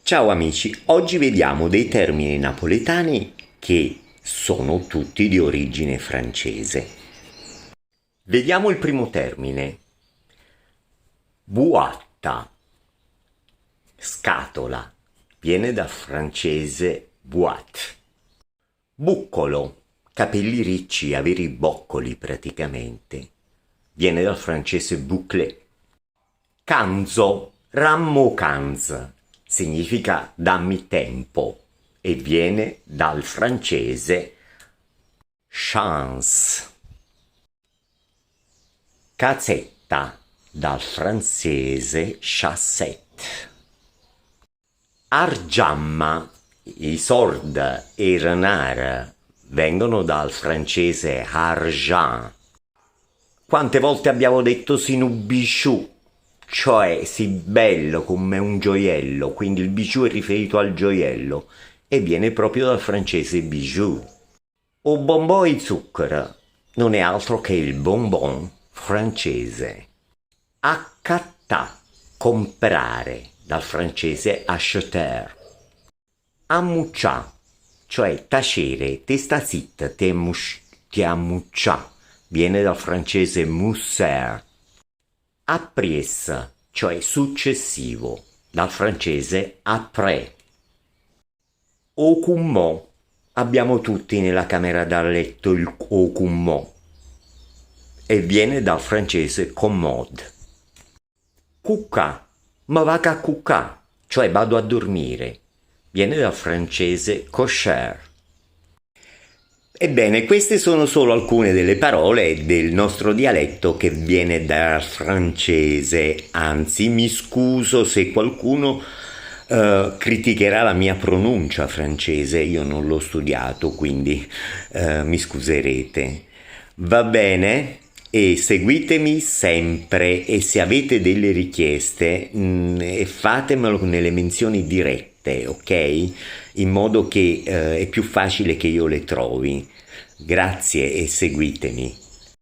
Ciao amici, oggi vediamo dei termini napoletani che sono tutti di origine francese. Vediamo il primo termine. Buatta, scatola, viene dal francese boîte. Buccolo, capelli ricci, avere i boccoli praticamente, viene dal francese bouclé. Canzo, rammo canz, significa dammi tempo e viene dal francese chance. Casetta, dal francese chassette. Argiamma, i sord e il renard vengono dal francese argent. Quante volte abbiamo detto sinubisciù, cioè si bello come un gioiello, quindi il bijou è riferito al gioiello e viene proprio dal francese bijou. O bonbon e zucchero non è altro che il bonbon francese. Accattà, comprare, dal francese acheter. Ammuccià, cioè tacere, te sta zitta, ti ammuccià, viene dal francese mousser. Apries, cioè successivo, dal francese après. Ocummo, abbiamo tutti nella camera da letto il ocummo e viene dal francese commode. Cuccà, ma vaga a cuccà, cioè vado a dormire, viene dal francese cocher. Ebbene, queste sono solo alcune delle parole del nostro dialetto che viene dal francese, anzi mi scuso se qualcuno criticherà la mia pronuncia francese, io non l'ho studiato, quindi mi scuserete. Va bene? E seguitemi sempre e se avete delle richieste fatemelo nelle menzioni dirette, ok? In modo che è più facile che io le trovi. Grazie e seguitemi.